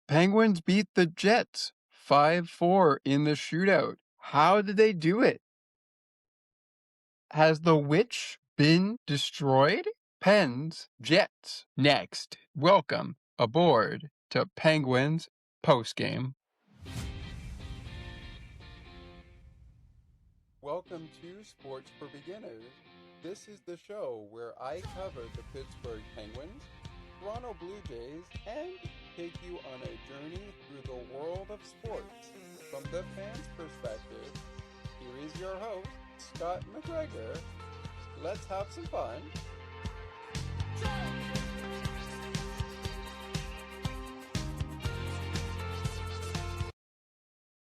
Penguins beat the Jets 5-4 in the shootout. How did they do it? Has the witch been destroyed? Pens, Jets, next. Welcome aboard to Penguins Postgame. Welcome to Sports for Beginners. This is the show where I cover the Pittsburgh Penguins, Toronto Blue Jays, and take you on a journey through the world of sports from the fans' perspective. Here is your host, Scott McGregor. Let's have some fun.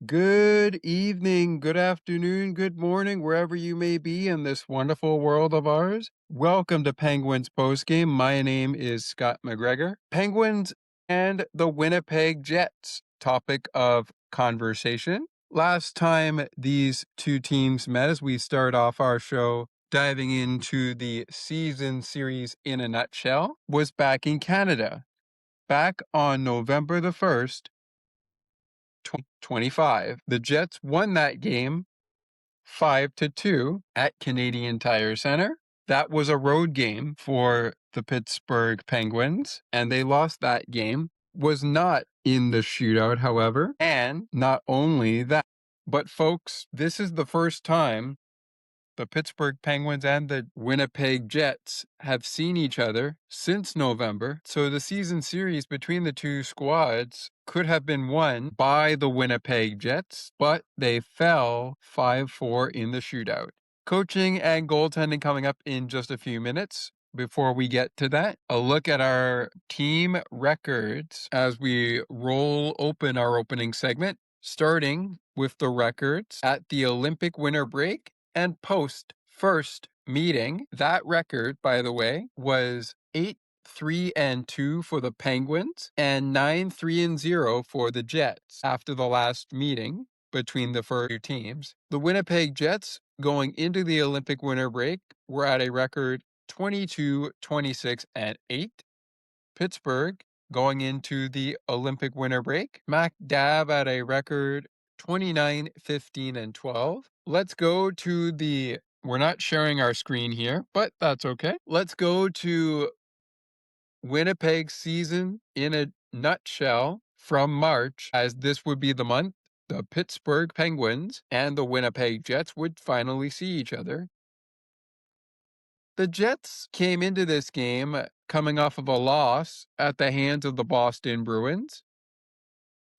Good evening, good afternoon, good morning, wherever you may be in this wonderful world of ours. Welcome to Penguins Postgame. My name is Scott McGregor. Penguins and the Winnipeg Jets, topic of conversation. Last time these two teams met, as we start off our show diving into the season series in a nutshell, was back in Canada, back on November the 1st, 2025. The Jets won that game 5-2 at Canadian Tire Center. That was a road game for the Pittsburgh Penguins, and they lost that game. Was not in the shootout, however. And not only that, but folks, this is the first time the Pittsburgh Penguins and the Winnipeg Jets have seen each other since November. So the season series between the two squads could have been won by the Winnipeg Jets, but they fell 5-4 in the shootout. Coaching and goaltending coming up in just a few minutes. Before we get to that, a look at our team records as we roll open our opening segment, starting with the records at the Olympic winter break and post first meeting. That record, by the way, was 8-3-2 for the Penguins and 9-3-0 for the Jets after the last meeting between the first two teams. The Winnipeg Jets, going into the Olympic winter break, were at a record 22-26-8. Pittsburgh, going into the Olympic winter break, smack dab at a record 29-15-12. Let's go to we're not sharing our screen here, but that's okay. Let's go to Winnipeg season in a nutshell from March, as this would be the month the Pittsburgh Penguins and the Winnipeg Jets would finally see each other. The Jets came into this game coming off of a loss at the hands of the Boston Bruins.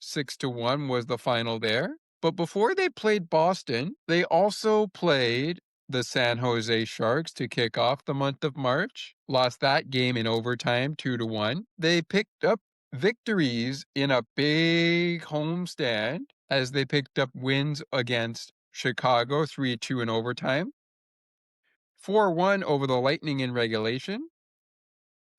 6-1 was the final there. But before they played Boston, they also played the San Jose Sharks to kick off the month of March. Lost that game in overtime 2-1. They picked up victories in a big homestand as they picked up wins against Chicago 3-2 in overtime. 4-1 over the Lightning in regulation.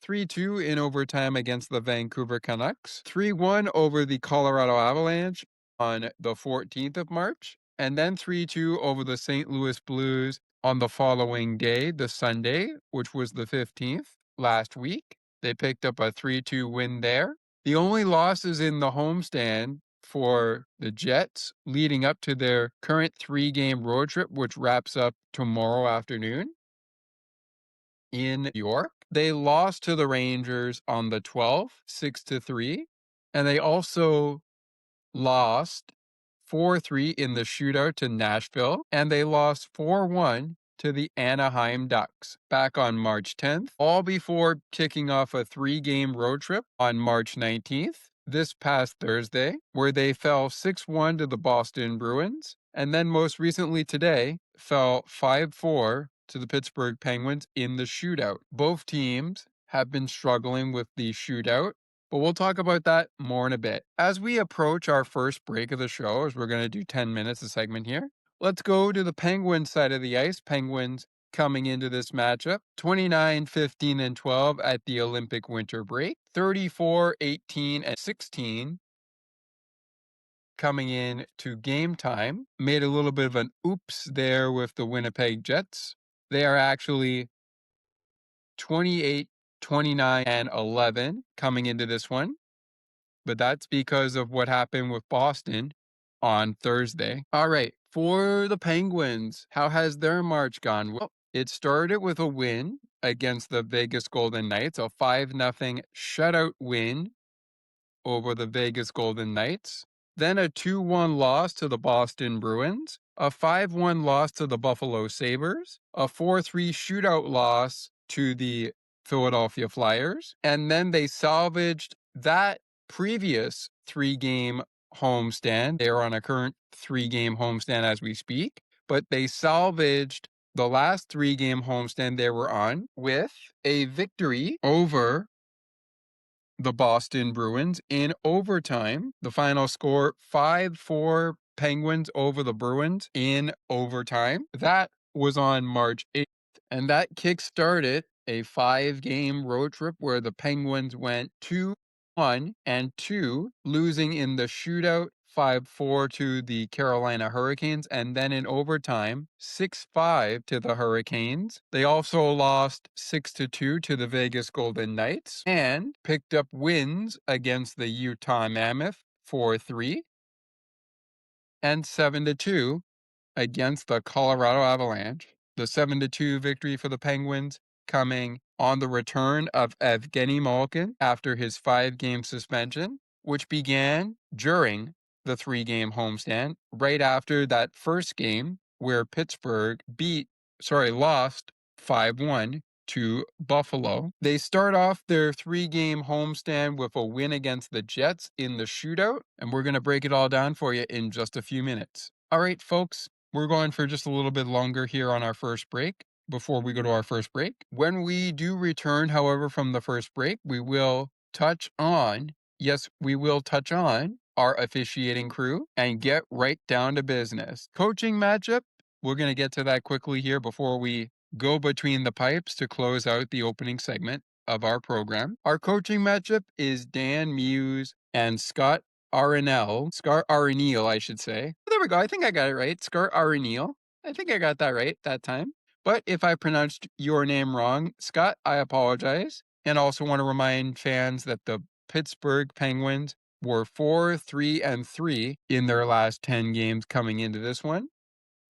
3-2 in overtime against the Vancouver Canucks. 3-1 over the Colorado Avalanche on the 14th of March. And then 3-2 over the St. Louis Blues on the following day, the Sunday, which was the 15th last week. They picked up a 3-2 win there. The only losses in the homestand for the Jets leading up to their current 3-game road trip, which wraps up tomorrow afternoon in New York. They lost to the Rangers on the 12th, 6-3, and they also lost 4-3 in the shootout to Nashville, and they lost 4-1 to the Anaheim Ducks back on March 10th, all before kicking off a 3-game road trip on March 19th, this past Thursday, where they fell 6-1 to the Boston Bruins, and then most recently today fell 5-4 to the Pittsburgh Penguins in the shootout. Both teams have been struggling with the shootout, but we'll talk about that more in a bit. As we approach our first break of the show, as we're going to do 10 minutes a segment here, let's go to the Penguins side of the ice. Penguins coming into this matchup, 29-15-12 at the Olympic winter break, 34-18-16 coming in to game time. Made a little bit of an oops there with the Winnipeg Jets. They are actually 28-29-11 coming into this one. but that's because of what happened with Boston on Thursday. All right, for the Penguins, how has their March gone? Well, it started with a win against the Vegas Golden Knights, a 5-0 shutout win over the Vegas Golden Knights. Then a 2-1 loss to the Boston Bruins, a 5-1 loss to the Buffalo Sabres, a 4-3 shootout loss to the Philadelphia Flyers, and then they salvaged that previous 3-game homestand. They are on a current 3-game homestand as we speak, but they salvaged the last 3-game homestand they were on with a victory over the Boston Bruins in overtime. The final score 5-4 Penguins over the Bruins in overtime. That was on March 8th, and that kick-started a 5-game road trip where the Penguins went 2-1-2, losing in the shootout 5-4 to the Carolina Hurricanes, and then in overtime 6-5 to the Hurricanes. They also lost 6-2 to the Vegas Golden Knights and picked up wins against the Utah Mammoth 4-3 and 7-2 against the Colorado Avalanche. The 7-2 victory for the Penguins coming on the return of Evgeny Malkin after his 5-game suspension, which began during the 3-game homestand, right after that first game where Pittsburgh lost 5-1 to Buffalo. They start off their 3-game homestand with a win against the Jets in the shootout, and we're going to break it all down for you in just a few minutes. All right, folks, we're going for just a little bit longer here on our first break before we go to our first break. When we do return, however, from the first break, we will touch on our officiating crew and get right down to business. Coaching matchup, we're going to get to that quickly here before we go between the pipes to close out the opening segment of our program. Our coaching matchup is Dan Muse and Scott Arenil, I should say. There we go. I think I got it right. Scott Arenil. I think I got that right that time. But if I pronounced your name wrong, Scott, I apologize. And also want to remind fans that the Pittsburgh Penguins were 4-3-3 in their last 10 games coming into this one.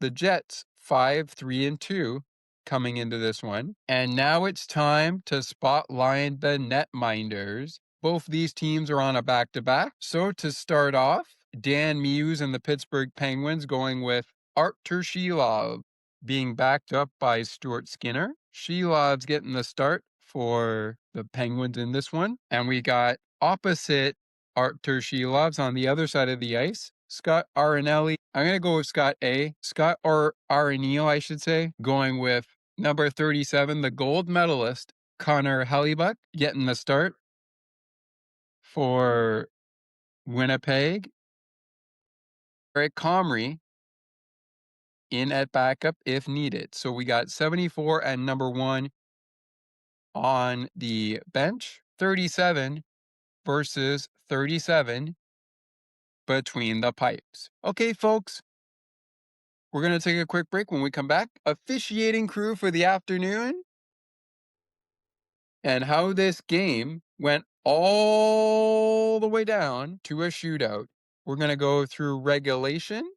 The Jets 5-3-2 coming into this one. And now it's time to spotlight the netminders. Both these teams are on a back-to-back. So to start off, Dan Muse and the Pittsburgh Penguins going with Artur Shilov being backed up by Stuart Skinner. Shilov's getting the start for the Penguins in this one. And we got opposite Artur Shilov's on the other side of the ice, Scott Arenelli. I'm going to go with Scott Arenil, I should say, going with number 37, the gold medalist, Connor Hellebuyck, getting the start for Winnipeg. Eric Comrie in at backup if needed. So we got 74 and number 1 on the bench, 37 versus 37 between the pipes. Okay, folks, we're going to take a quick break. When we come back, officiating crew for the afternoon and how this game went all the way down to a shootout. We're going to go through regulation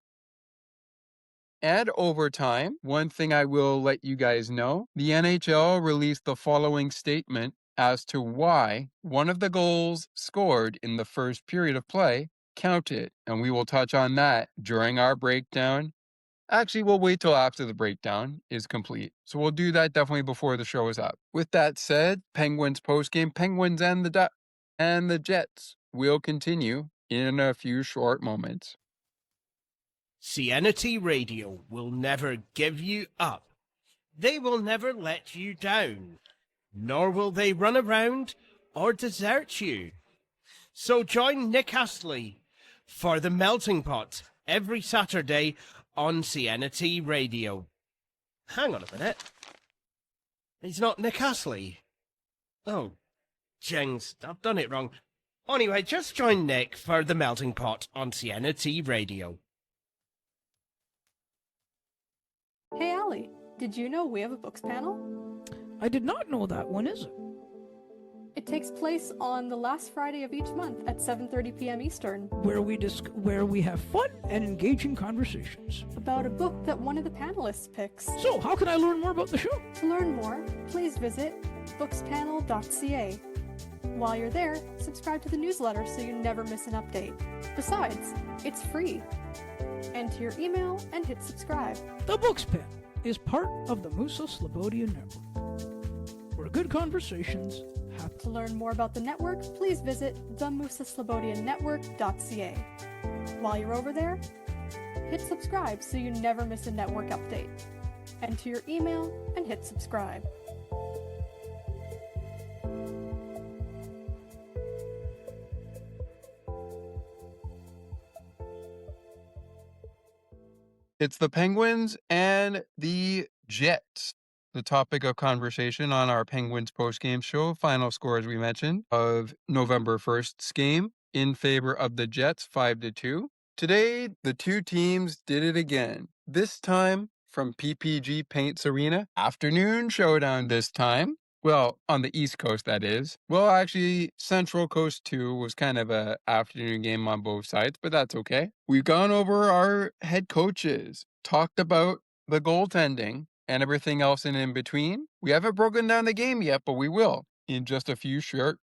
and overtime. One thing I will let you guys know, the NHL released the following statement as to why one of the goals scored in the first period of play counted. And we will touch on that during our breakdown. Actually, we'll wait till after the breakdown is complete. So we'll do that definitely before the show is up. With that said, Penguins postgame, Penguins and the Jets will continue in a few short moments. CNT Radio will never give you up. They will never let you down. Nor will they run around or desert you. So join Nick Astley for The Melting Pot every Saturday on CNT Radio. Hang on a minute. He's not Nick Astley. Oh, jings, I've done it wrong. Anyway, just join Nick for The Melting Pot on CNT Radio. Hey, Allie, did you know we have a books panel? I did not know that. When is it? It takes place on the last Friday of each month at 7:30 p.m. Eastern, where we have fun and engaging conversations about a book that one of the panelists picks. So, how can I learn more about the show? To learn more, please visit bookspanel.ca. While you're there, subscribe to the newsletter so you never miss an update. Besides, it's free. Enter your email and hit subscribe. The Books Panel is part of the Musa Slobodian Network, where good conversations happen. To learn more about the network, please visit themusaslobodiannetwork.ca. While you're over there, hit subscribe so you never miss a network update. Enter your email and hit subscribe. It's the Penguins and the Jets, the topic of conversation on our Penguins postgame show. Final score, as we mentioned, of November 1st's game in favor of the Jets, 5-2. Today, the two teams did it again. This time from PPG Paints Arena. Afternoon showdown this time. Well, on the East Coast, that is. Well, actually, Central Coast, too, was kind of a afternoon game on both sides, but that's okay. We've gone over our head coaches, talked about the goaltending, and everything else in between. We haven't broken down the game yet, but we will in just a few short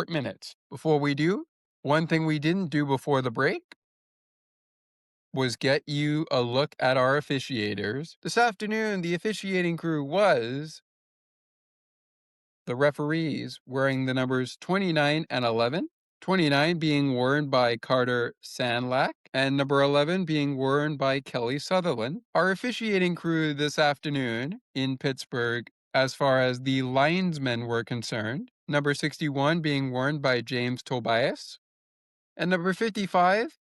minutes. Before we do, one thing we didn't do before the break was get you a look at our officiators. This afternoon, the officiating crew was the referees wearing the numbers 29 and 11, 29 being worn by Carter Sandlack, and number 11 being worn by Kelly Sutherland. Our officiating crew this afternoon in Pittsburgh, as far as the linesmen were concerned, number 61 being worn by James Tobias, and number 55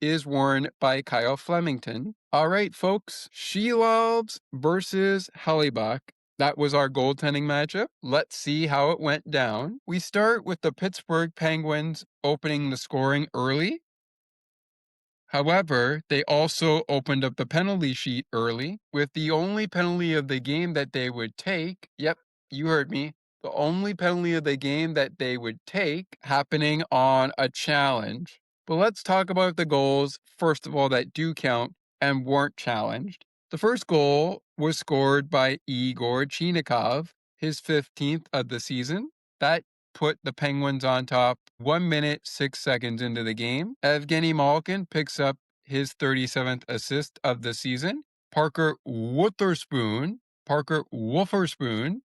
is worn by Kyle Flemington. All right, folks, Silovs versus Hellebuyck. That was our goaltending matchup. Let's see how it went down. We start with the Pittsburgh Penguins opening the scoring early. However, they also opened up the penalty sheet early with the only penalty of the game that they would take. Yep, you heard me. The only penalty of the game that they would take happening on a challenge. But let's talk about the goals, first of all, that do count and weren't challenged. The first goal was scored by Igor Chinnikov, his 15th of the season. That put the Penguins on top 1 minute, 6 seconds into the game. Evgeny Malkin picks up his 37th assist of the season. Parker Wotherspoon,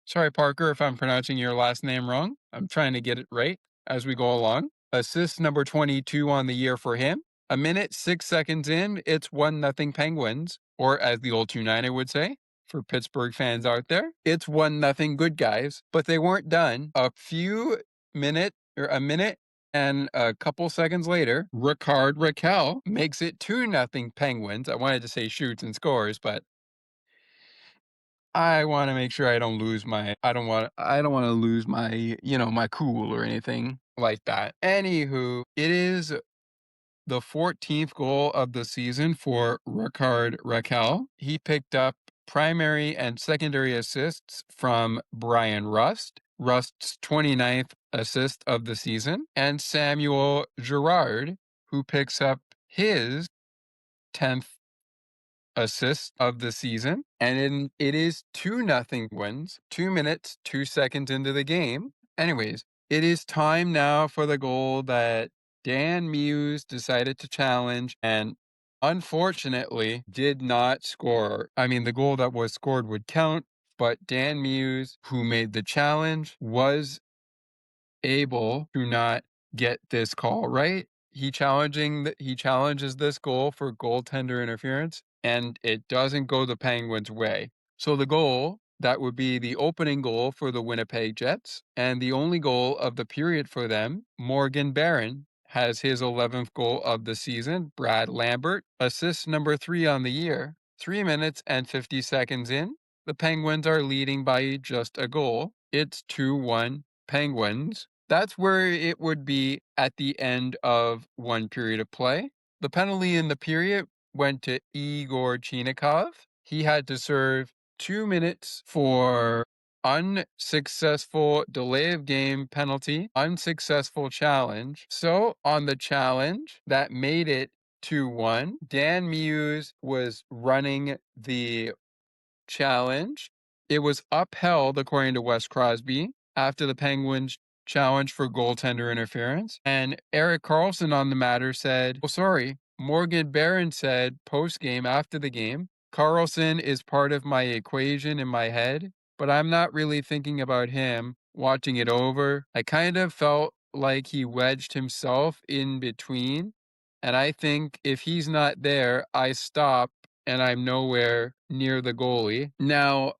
sorry, Parker, if I'm pronouncing your last name wrong. I'm trying to get it right as we go along. Assist number 22 on the year for him. 1 minute, 6 seconds in, it's 1-0 Penguins, or as the old 2-9er would say, for Pittsburgh fans out there, it's 1-0 good guys. But they weren't done. A minute and a couple seconds later, Raquel makes it 2-0 Penguins. I wanted to say shoots and scores, but I want to make sure I don't lose my, I don't want to lose my, my cool or anything like that. Anywho, it is the 14th goal of the season for Raquel. He picked up primary and secondary assists from Brian Rust's 29th assist of the season, and Samuel Girard, who picks up his 10th assist of the season. And it is 2-0 wins, 2 minutes, 2 seconds into the game. Anyways, it is time now for the goal that Dan Muse decided to challenge and unfortunately did not score. I mean, the goal that was scored would count, but Dan Muse, who made the challenge, was able to not get this call right. He challenges this goal for goaltender interference, and it doesn't go the Penguins' way. So the goal, that would be the opening goal for the Winnipeg Jets, and the only goal of the period for them, Morgan Barron has his 11th goal of the season. Brad Lambert, assist number 3 on the year. 3 minutes and 50 seconds in, the Penguins are leading by just a goal. It's 2-1 Penguins. That's where it would be at the end of one period of play. The penalty in the period went to Igor Chinnikov. He had to serve 2 minutes for unsuccessful delay of game penalty, unsuccessful challenge. So on the challenge that made it 2-1, Dan Muse was running the challenge. It was upheld, according to Wes Crosby, after the Penguins challenge for goaltender interference. And Eric Carlson on the matter said, well, sorry, Morgan Barron said post-game after the game, Carlson is part of my equation in my head, but I'm not really thinking about him watching it over. I kind of felt like he wedged himself in between. And I think if he's not there, I stop and I'm nowhere near the goalie. Now,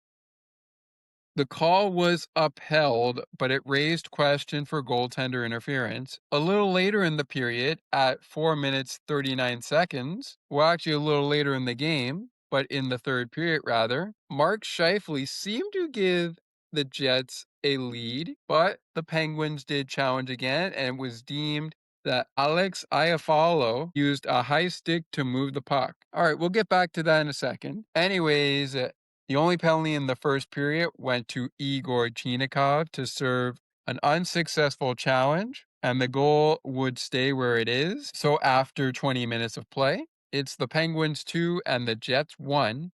the call was upheld, but it raised question for goaltender interference. A little later in the period, at 4 minutes 39 seconds, well, actually a little later in the game, but in the third period rather, Mark Scheifele seemed to give the Jets a lead, but the Penguins did challenge again, and it was deemed that Alex Iafallo used a high stick to move the puck. All right, we'll get back to that in a second. Anyways, the only penalty in the first period went to Igor Chinnikov to serve an unsuccessful challenge, and the goal would stay where it is. So after 20 minutes of play, it's the Penguins 2 and the Jets 1.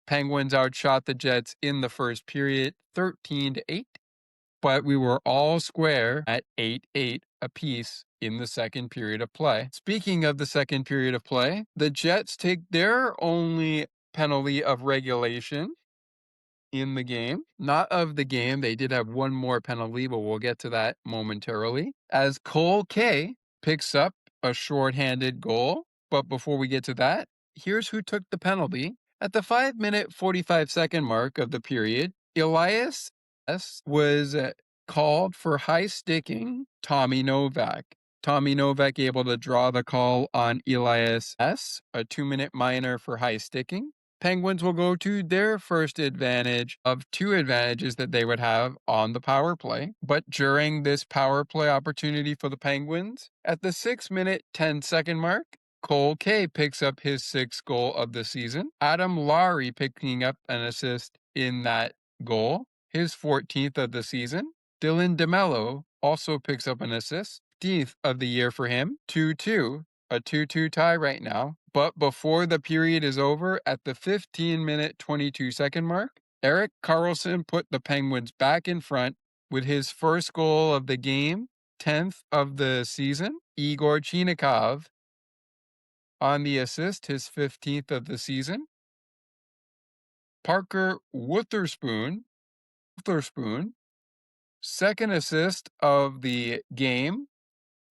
Penguins outshot the Jets in the first period 13-8, but we were all square at 8-8 apiece in the second period of play. Speaking of the second period of play, the Jets take their only penalty of regulation in the game. Not of the game. They did have one more penalty, but we'll get to that momentarily. As Cole K picks up a shorthanded goal. But before we get to that, here's who took the penalty. At the 5-minute, 45-second mark of the period, Elias S. was called for high sticking Tommy Novak. Tommy Novak able to draw the call on Elias S., a 2-minute minor for high sticking. Penguins will go to their first advantage of 2 advantages that they would have on the power play. But during this power play opportunity for the Penguins, at the 6-minute, 10-second mark, Cole K picks up his 6th goal of the season. Adam Lowry picking up an assist in that goal, his 14th of the season. Dylan DeMello also picks up an assist, 15th of the year for him, 2-2, a 2-2 tie right now. But before the period is over, at the 15-minute, 22-second mark, Eric Carlson put the Penguins back in front with his first goal of the game, 10th of the season. Igor Chinnikov on the assist, his 15th of the season. Parker Witherspoon, second assist of the game,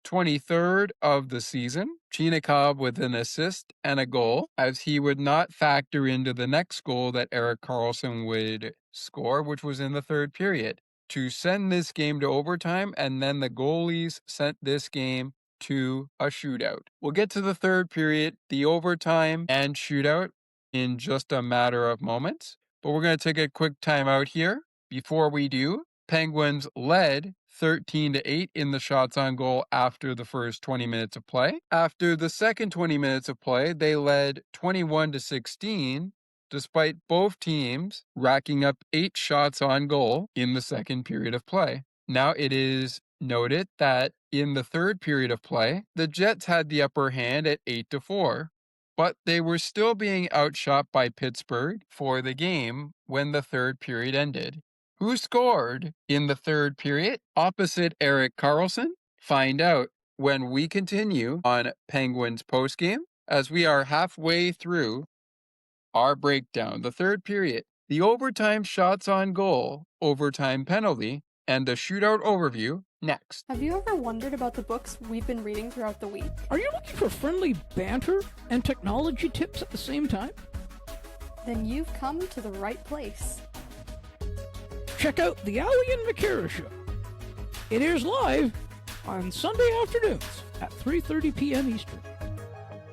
23rd of the season. Chinnikov with an assist and a goal, as he would not factor into the next goal that Eric Carlson would score, which was in the third period, to send this game to overtime, and then the goalies sent this game to a shootout. We'll get to the third period, the overtime and shootout in just a matter of moments, but we're going to take a quick time out here. Before we do, Penguins led 13-8 in the shots on goal after the first 20 minutes of play. After the second 20 minutes of play, they led 21-16, despite both teams racking up 8 shots on goal in the second period of play. Now, it is noted that in the third period of play, the Jets had the upper hand at 8-4, but they were still being outshot by Pittsburgh for the game when the third period ended. Who scored in the third period opposite Eric Carlson? Find out when we continue on Penguins postgame, as we are halfway through our breakdown. The third period, the overtime shots on goal, overtime penalty, and the shootout overview next. Have you ever wondered about the books we've been reading throughout the week? Are you looking for friendly banter and technology tips at the same time? Then you've come to the right place. Check out the Ali and McCara Show. It airs live on Sunday afternoons at 3:30 p.m. Eastern.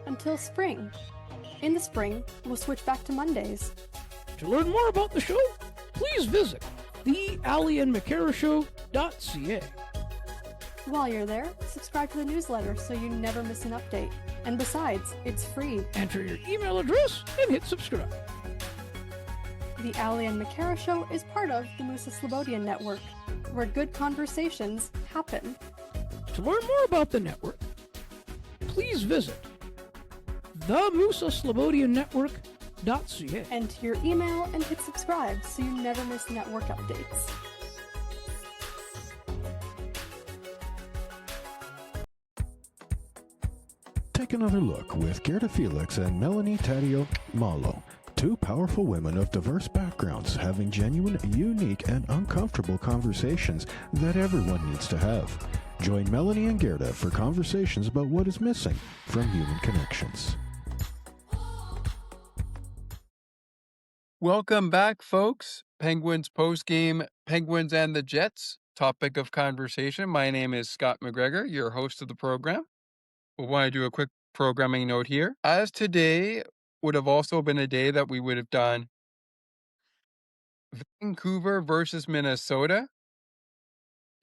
Until spring. In the spring, we'll switch back to Mondays. To learn more about the show, please visit thealiandmccarashow.ca. While you're there, subscribe to the newsletter so you never miss an update. And besides, it's free. Enter your email address and hit subscribe. The Ali and McCara Show is part of the Musa Slobodian Network, where good conversations happen. To learn more about the network, please visit themusaslobodiannetwork.ca. Enter your email and hit subscribe so you never miss network updates. Take another look with Gerda Felix and Melanie Taddeo Malo, two powerful women of diverse backgrounds having genuine, unique, and uncomfortable conversations that everyone needs to have. Join Melanie and Gerda for conversations about what is missing from human connections. Welcome back, folks. Penguins postgame, Penguins and the Jets, topic of conversation. My name is Scott McGregor, your host of the program. We want to do a quick programming note here. As today would have also been a day that we would have done Vancouver versus Minnesota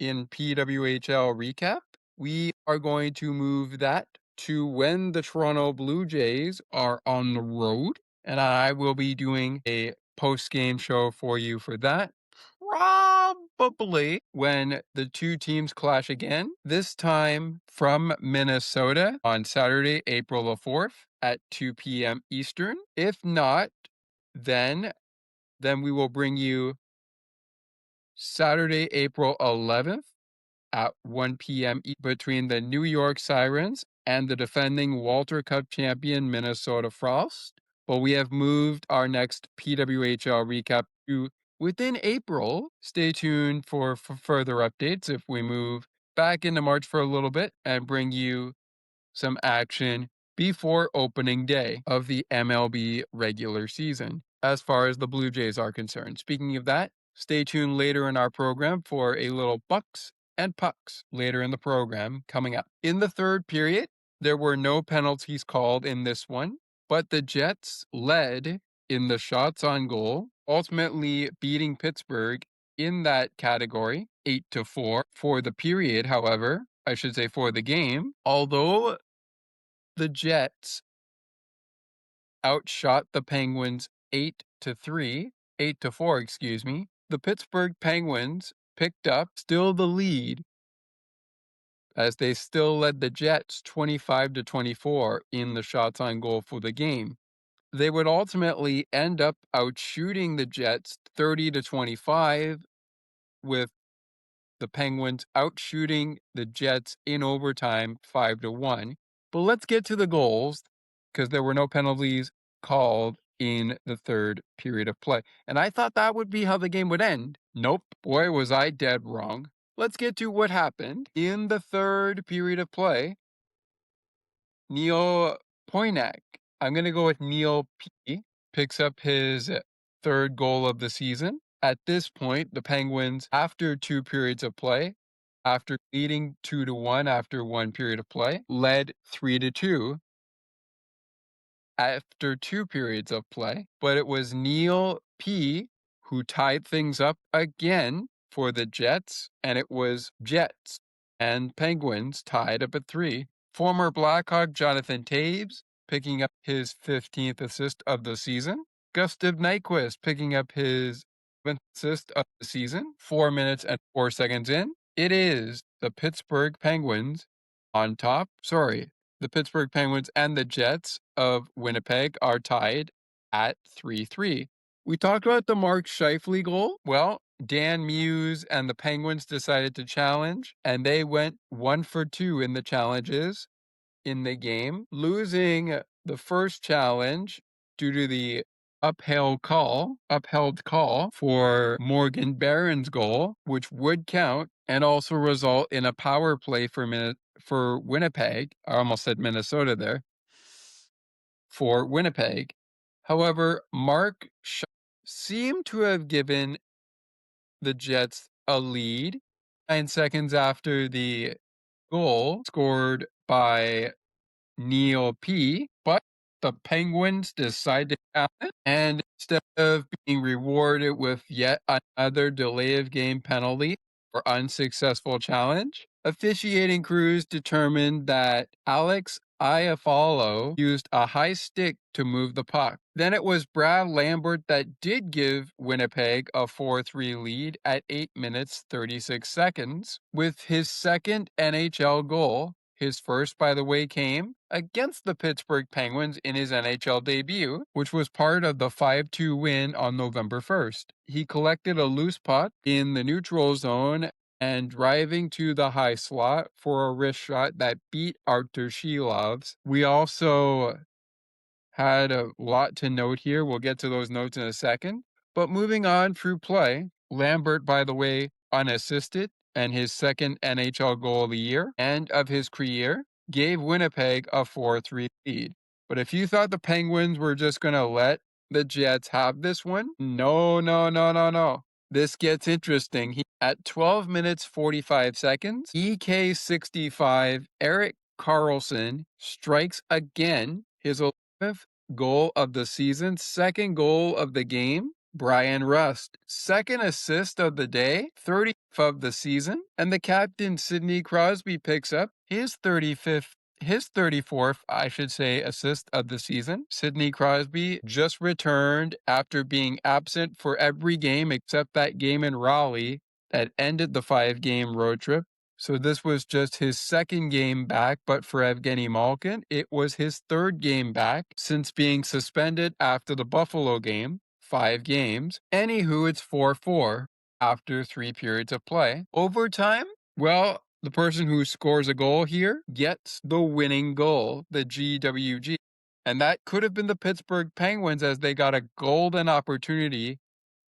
in PWHL recap, we are going to move that to when the Toronto Blue Jays are on the road, and I will be doing a post-game show for you for that. Probably when the two teams clash again, this time from Minnesota on Saturday, April the 4th at 2 p.m. Eastern. If not, then we will bring you Saturday, April 11th at 1 p.m. between the New York Sirens and the defending Walter Cup champion Minnesota Frost. But we have moved our next PWHL recap to within April. Stay tuned for further updates if we move back into March for a little bit and bring you some action before opening day of the MLB regular season, as far as the Blue Jays are concerned. Speaking of that, stay tuned later in our program for a little Bucks and Pucks later in the program coming up. In the third period, there were no penalties called in this one, but the Jets led in the shots on goal, ultimately beating Pittsburgh in that category 8-4 for the period. However, I should say for the game, although the Jets outshot the Penguins 8-4, the Pittsburgh Penguins picked up still the lead as they still led the Jets 25-24 in the shots on goal for the game. They would ultimately end up outshooting the Jets 30-25, with the Penguins outshooting the Jets in overtime 5-1. But let's get to the goals, because there were no penalties called in the third period of play. And I thought that would be how the game would end. Nope. Boy, was I dead wrong. Let's get to what happened in the third period of play. Neil Poinak, I'm going to go with Neil P, picks up his third goal of the season. At this point, the Penguins, after two periods of play, after leading 2-1 after one period of play, led 3-2 after two periods of play. But it was Neil P who tied things up again for the Jets, and it was Jets and Penguins tied up at 3. Former Blackhawk Jonathan Toews picking up his 15th assist of the season. Gustav Nyquist picking up his 7th assist of the season. 4 minutes and 4 seconds in, it is the Pittsburgh Penguins on top. The Pittsburgh Penguins and the Jets of Winnipeg are tied at 3-3. We talked about the Mark Scheifele goal. Well, Dan Muse and the Penguins decided to challenge, and they went 1 for 2 in the challenges in the game, losing the first challenge due to the upheld call for Morgan Barron's goal, which would count and also result in a power play for Winnipeg. I almost said Minnesota there. For Winnipeg. However, Mark seemed to have given the Jets a lead 9 seconds after the goal scored by Neil P, but the Penguins decided to challenge, and instead of being rewarded with yet another delay of game penalty for unsuccessful challenge, officiating crews determined that Alex Iafallo used a high stick to move the puck. Then it was Brad Lambert that did give Winnipeg a 4-3 lead at 8 minutes 36 seconds with his second NHL goal. His first, by the way, came against the Pittsburgh Penguins in his NHL debut, which was part of the 5-2 win on November 1st. He collected a loose puck in the neutral zone and driving to the high slot for a wrist shot that beat Artur Silovs. We also had a lot to note here. We'll get to those notes in a second. But moving on through play, Lambert, by the way, unassisted, and his second NHL goal of the year and of his career, gave Winnipeg a 4-3 lead. But if you thought the Penguins were just going to let the Jets have this one, no. This gets interesting. At 12 minutes 45 seconds, EK65 Eric Carlson strikes again, his 11th goal of the season, second goal of the game. Brian Rust, second assist of the day, 30th of the season, and the captain Sidney Crosby picks up his 34th, assist of the season. Sidney Crosby just returned after being absent for every game except that game in Raleigh that ended the 5-game road trip. So this was just his second game back, but for Evgeny Malkin, it was his third game back since being suspended after the Buffalo game, 5 games. Anywho, it's 4-4 after 3 periods of play. Overtime? Well, the person who scores a goal here gets the winning goal, the GWG. And that could have been the Pittsburgh Penguins as they got a golden opportunity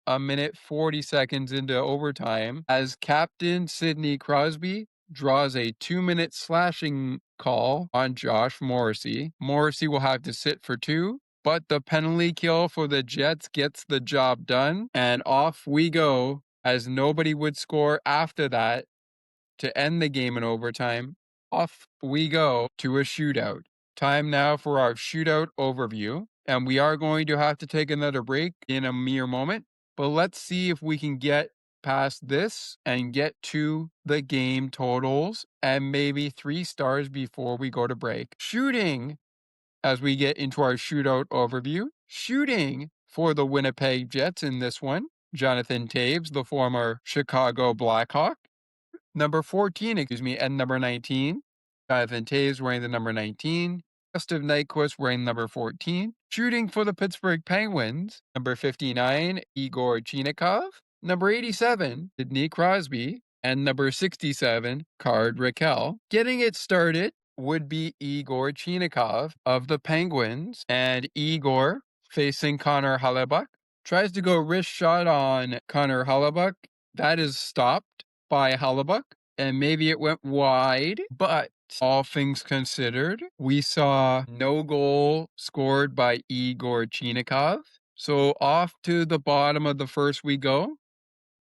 a minute 40 seconds into overtime as captain Sidney Crosby draws a 2-minute slashing call on Josh Morrissey. Morrissey will have to sit for 2, but the penalty kill for the Jets gets the job done, and off we go as nobody would score after that to end the game in overtime. Off we go to a shootout. Time now for our shootout overview, and we are going to have to take another break in a mere moment. But let's see if we can get past this and get to the game totals and maybe 3 stars before we go to break. Shooting, as we get into our shootout overview. Shooting for the Winnipeg Jets in this one, Jonathan Toews, the former Chicago Blackhawk. Number 14, and number 19. Jonathan Toews wearing the number 19. Gustav Nyquist wearing number 14. Shooting for the Pittsburgh Penguins, number 59, Igor Chinnikov. Number 87, Sidney Crosby. And number 67, Raquel. Getting it started would be Igor Chinnikov of the Penguins. And Igor, facing Connor Hellebuyck, tries to go wrist shot on Connor Hellebuyck. That is stopped by Hellebuyck, and maybe it went wide, but all things considered, we saw no goal scored by Igor Chinnikov. So off to the bottom of the first we go.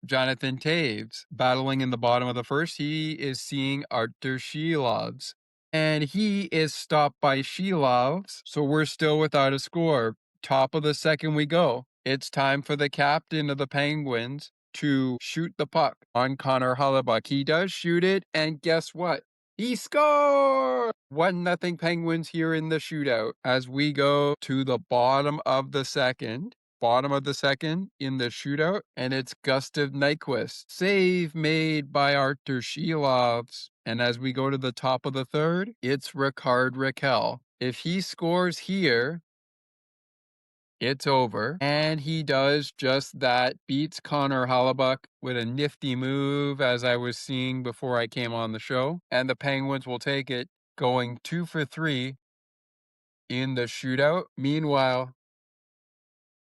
Jonathan Toews battling in the bottom of the first. He is seeing Artur Silovs, and he is stopped by Silovs. So we're still without a score. Top of the second we go. It's time for the captain of the Penguins to shoot the puck on Connor Hellebuyck. He does shoot it, and guess what? He scored! 1-0 Penguins here in the shootout as we go to the bottom of the second. Bottom of the second in the shootout, and it's Gustav Nyquist. Save made by Artur Silovs. And as we go to the top of the third, it's Raquel. If he scores here, it's over. And he does just that. Beats Connor Hellebuyck with a nifty move, as I was seeing before I came on the show. And the Penguins will take it, going 2 for 3 in the shootout. Meanwhile,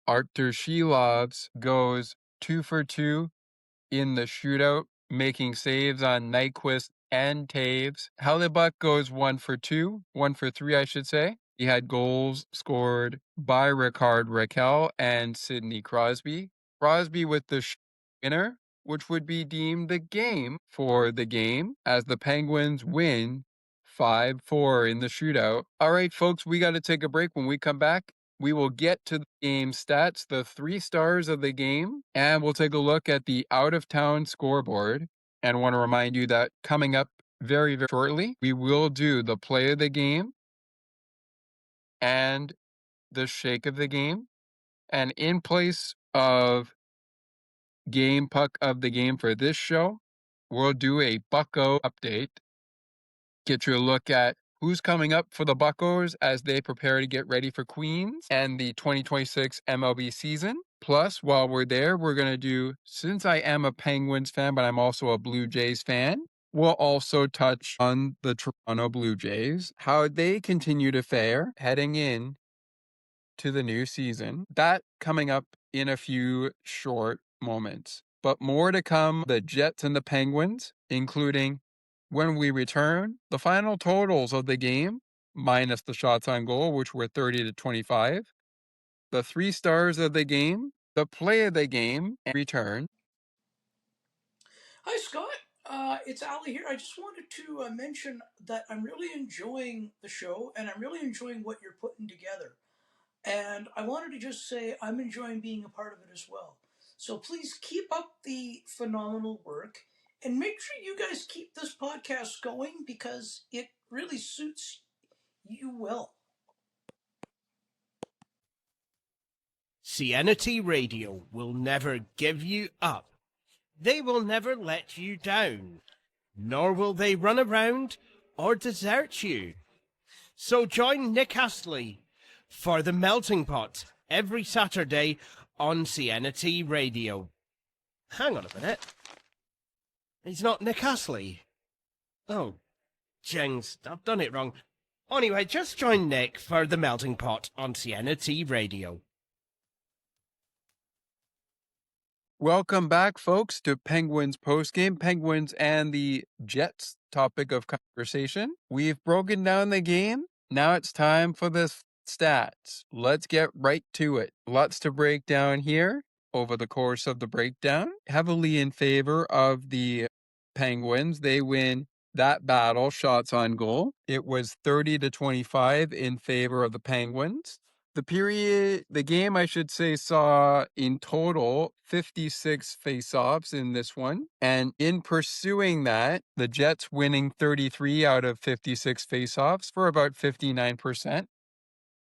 Artur Silovs goes 2 for 2 in the shootout, making saves on Nyquist and Toews. Hellebuyck goes 1 for 3, I should say. He had goals scored by Raquel and Sidney Crosby. Crosby with the winner, which would be deemed the game for the game, as the Penguins win 5-4 in the shootout. All right, folks, we got to take a break. When we come back, we will get to the game stats, the 3 stars of the game, and we'll take a look at the out-of-town scoreboard. And I want to remind you that coming up very, very shortly, we will do the play of the game and the shake of the game. And in place of game puck of the game for this show, we'll do a Bucko update, get you a look at who's coming up for the Buccos as they prepare to get ready for Queens and the 2026 MLB season. Plus, while we're there, we're going to do, since I am a Penguins fan, but I'm also a Blue Jays fan, we'll also touch on the Toronto Blue Jays, how they continue to fare heading in to the new season. That coming up in a few short moments. But more to come, the Jets and the Penguins, including when we return, the final totals of the game, minus the shots on goal, which were 30-25, the 3 stars of the game, the play of the game, and return. Hi, Scott. It's Ali here. I just wanted to mention that I'm really enjoying the show and I'm really enjoying what you're putting together. And I wanted to just say I'm enjoying being a part of it as well. So please keep up the phenomenal work and make sure you guys keep this podcast going because it really suits you well. CNT Radio will never give you up. They will never let you down, nor will they run around or desert you. So join Nick Astley for The Melting Pot every Saturday on CNT Radio. Hang on a minute. He's not Nick Astley. Oh, jings, I've done it wrong. Anyway, just join Nick for The Melting Pot on CNT Radio. Welcome back, folks, to Penguins Postgame, Penguins and the Jets topic of conversation. We've broken down the game. Now it's time for the stats. Let's get right to it. Lots to break down here over the course of the breakdown. Heavily in favor of the Penguins. They win that battle, shots on goal. It was 30-25 in favor of the Penguins. The game, I should say, saw in total 56 face-offs in this one. And in pursuing that, the Jets winning 33 out of 56 face-offs for about 59%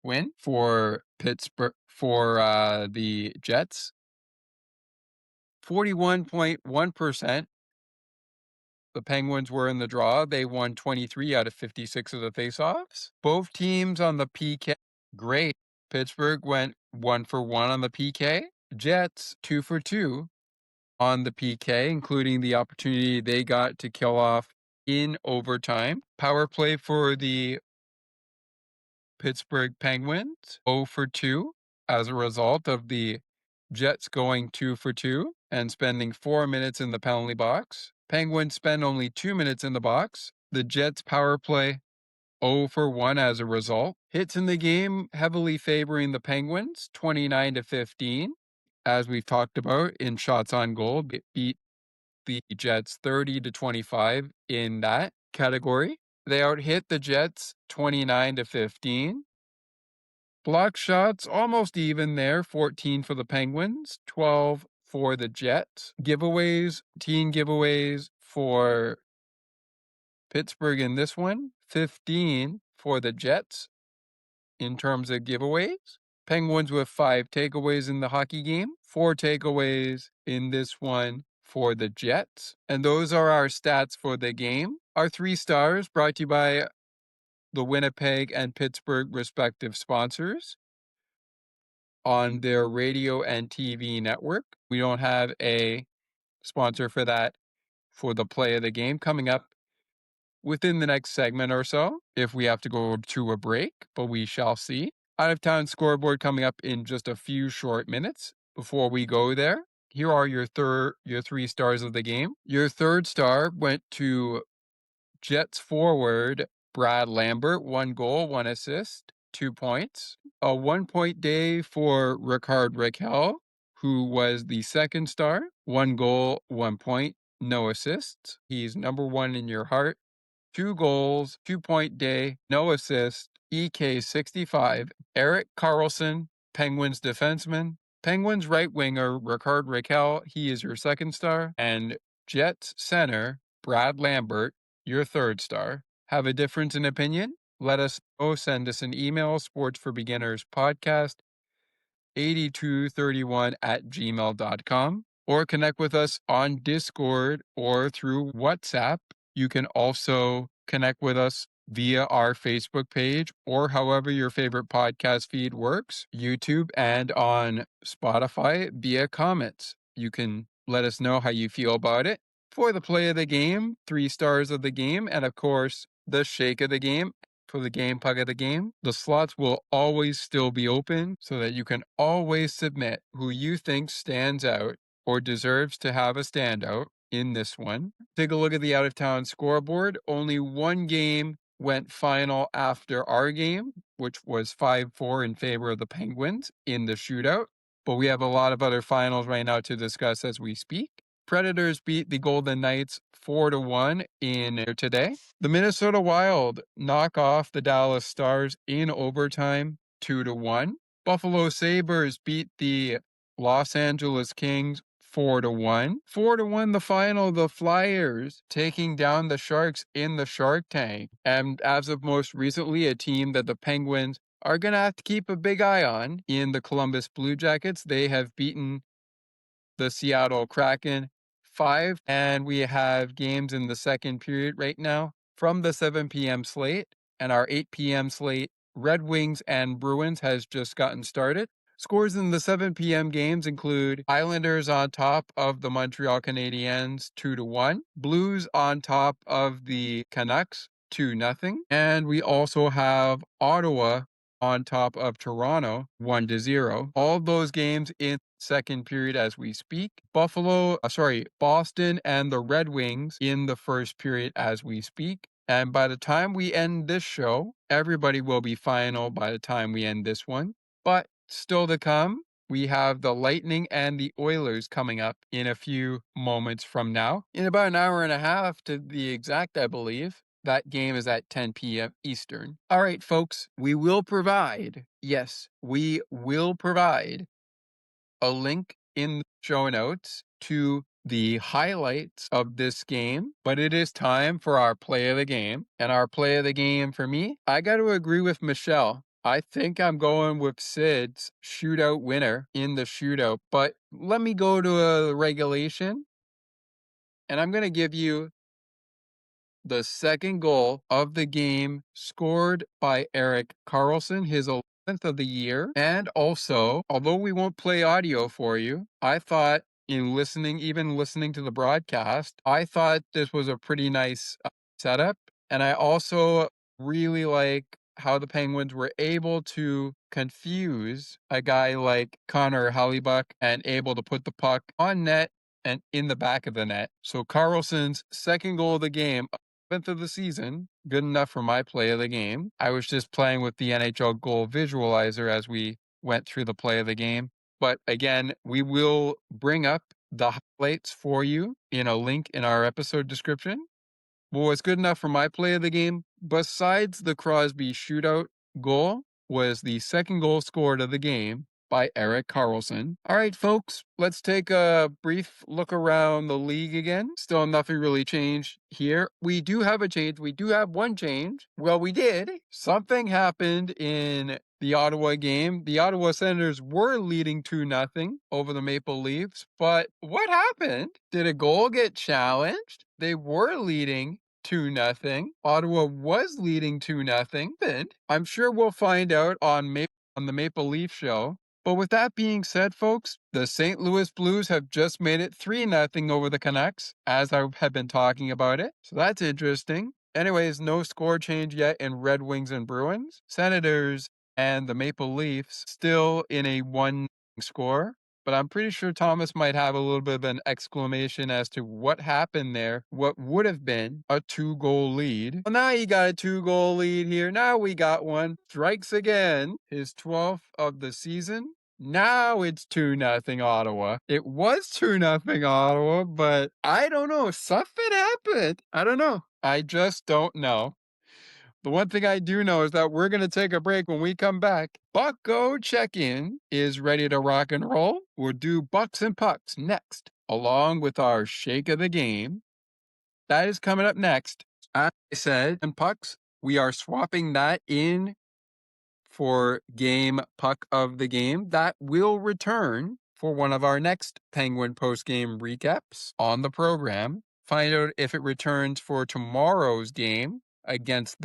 win for Pittsburgh, for the Jets. 41.1%. The Penguins were in the draw. They won 23 out of 56 of the face-offs. Both teams on the PK, great. Pittsburgh went 1 for 1 on the PK. Jets 2 for 2 on the PK, including the opportunity they got to kill off in overtime. Power play for the Pittsburgh Penguins 0 for 2 as a result of the Jets going 2 for 2 and spending 4 minutes in the penalty box. Penguins spend only 2 minutes in the box. The Jets power play 0 for 1 as a result. Hits in the game heavily favoring the Penguins, 29-15. As we've talked about in shots on goal, beat the Jets 30-25 in that category. They out-hit the Jets 29-15. Block shots almost even there, 14 for the Penguins, 12 for the Jets. Giveaways, teen giveaways for Pittsburgh in this one, 15 for the Jets in terms of giveaways. Penguins with 5 takeaways in the hockey game, 4 takeaways in this one for the Jets. And those are our stats for the game. Our 3 stars brought to you by the Winnipeg and Pittsburgh respective sponsors on their radio and TV network. We don't have a sponsor for that for the play of the game coming up within the next segment or so, if we have to go to a break, but we shall see. Out of town scoreboard coming up in just a few short minutes. Before we go there, here are your 3 stars of the game. Your third star went to Jets forward Brad Lambert, 1 goal, 1 assist, 2 points. A 1-point day for Raquel, who was the second star, 1 goal, 1 point, no assists. He's number 1 in your heart. 2 goals, 2-point day, no assist, EK 65. Eric Carlson, Penguins defenseman. Penguins right winger, Raquel, he is your second star. And Jets center, Brad Lambert, your third star. Have a difference in opinion? let us know. Send us an email, sportsforbeginnerspodcast 8231@gmail.com, or connect with us on Discord or through WhatsApp. You can also connect with us via our Facebook page or however your favorite podcast feed works, YouTube and on Spotify via comments. You can let us know how you feel about it. For the play of the game, 3 stars of the game, and of course, the shake of the game. For the game puck of the game, the slots will always still be open so that you can always submit who you think stands out or deserves to have a standout in this one. Take a look at the out of town scoreboard. Only one game went final after our game, which was 5-4 in favor of the Penguins in the shootout. But we have a lot of other finals right now to discuss as we speak. Predators beat the Golden Knights 4-1 in today. The Minnesota Wild knock off the Dallas Stars in overtime 2-1. Buffalo Sabres beat the Los Angeles Kings 4-1. 4-1 the final, the Flyers taking down the Sharks in the Shark Tank. And as of most recently, a team that the Penguins are going to have to keep a big eye on in the Columbus Blue Jackets. They have beaten the Seattle Kraken 5, and we have games in the second period right now from the 7 p.m. slate, and our 8 p.m. slate, Red Wings and Bruins, has just gotten started. Scores in the 7 p.m. games include Islanders on top of the Montreal Canadiens 2-1, Blues on top of the Canucks 2-0, and we also have Ottawa on top of Toronto 1-0. All those games in second period as we speak. Boston and the Red Wings in the first period as we speak. And by the time we end this show, everybody will be final by the time we end this one. But still to come, we have the Lightning and the Oilers coming up in a few moments from now. In about an hour and a half to be exact, I believe. That game is at 10 p.m. Eastern. All right, folks, we will provide a link in the show notes to the highlights of this game, but it is time for our play of the game. And our play of the game for me, I got to agree with Michelle. I think I'm going with Sid's shootout winner in the shootout, but let me go to a regulation, and I'm going to give you the second goal of the game scored by Eric Carlson, his 11th of the year. And also, although we won't play audio for you, I thought in listening to the broadcast, I thought this was a pretty nice setup. And I also really like how the Penguins were able to confuse a guy like Connor Hellebuyck and able to put the puck on net and in the back of the net. So Carlson's second goal of the game, 11th of the season, good enough for my play of the game. I was just playing with the NHL goal visualizer as we went through the play of the game. But again, we will bring up the highlights for you in a link in our episode description. What was good enough for my play of the game, besides the Crosby shootout goal, was the second goal scored of the game by Eric Carlson. All right, folks, let's take a brief look around the league again. Still nothing really changed here. We do have a change. We do have one change. Well, we did. Something happened in the Ottawa game. The Ottawa Senators were leading 2-0 over the Maple Leafs, but what happened? Did a goal get challenged? They were leading 2-0. Ottawa was leading 2-0. I'm sure we'll find out on the Maple Leaf show. But with that being said, folks, the St. Louis Blues have just made it 3-0 over the Canucks, as I have been talking about it. So that's interesting. Anyways, no score change yet in Red Wings and Bruins. Senators and the Maple Leafs still in a 1 score. But I'm pretty sure Thomas might have a little bit of an exclamation as to what happened there. What would have been a 2-goal lead. Well, now you got a 2-goal lead here. Now we got one. Strikes again. His 12th of the season. Now it's 2-0 Ottawa. It was 2-0 Ottawa, but I don't know. Something happened. I don't know. I just don't know. The one thing I do know is that we're going to take a break. When we come back, Bucko Check-In is ready to rock and roll. We'll do Bucks and Pucks next, along with our Shake of the Game. That is coming up next. I said, and Pucks, We are swapping that in for game puck of the game. That will return for one of our next Penguin post-game recaps on the program. Find out if it returns for tomorrow's game against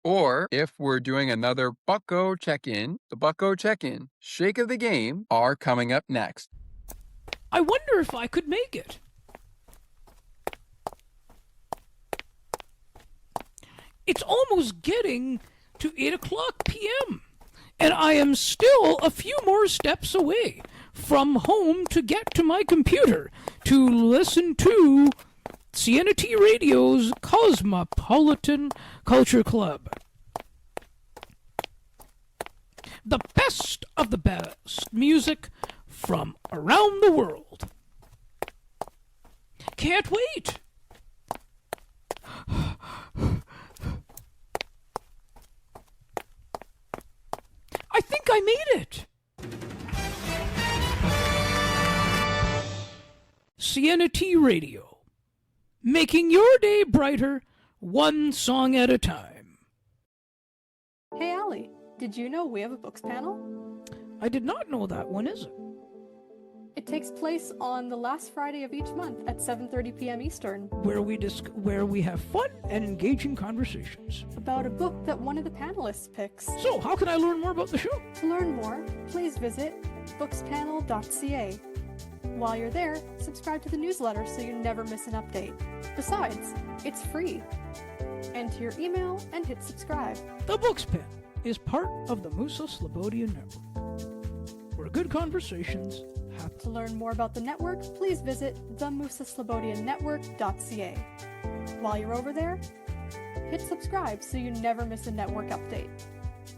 or if we're doing another Bucko check-in. The Bucko check-in, shake of the game, are coming up next. I wonder if I could make it. It's almost getting to 8 o'clock p.m., and I am still a few more steps away from home to get to my computer to listen to CNT Radio's Cosmopolitan Culture Club. The best of the best music from around the world. Can't wait. I think I made it. CNT Radio, making your day brighter, one song at a time. Hey Allie, did you know we have a books panel? I did not know that. When is it? It takes place on the last Friday of each month at 7:30 p.m. Eastern. Where we have fun and engaging conversations about a book that one of the panelists picks. So, how can I learn more about the show? To learn more, please visit bookspanel.ca. While you're there, subscribe to the newsletter so you never miss an update. Besides, it's free. Enter your email and hit subscribe. The Books Panel is part of the Musa Slobodian Network, where good conversations happen. To learn more about the network, please visit themusaslobodiannetwork.ca. While you're over there, hit subscribe so you never miss a network update.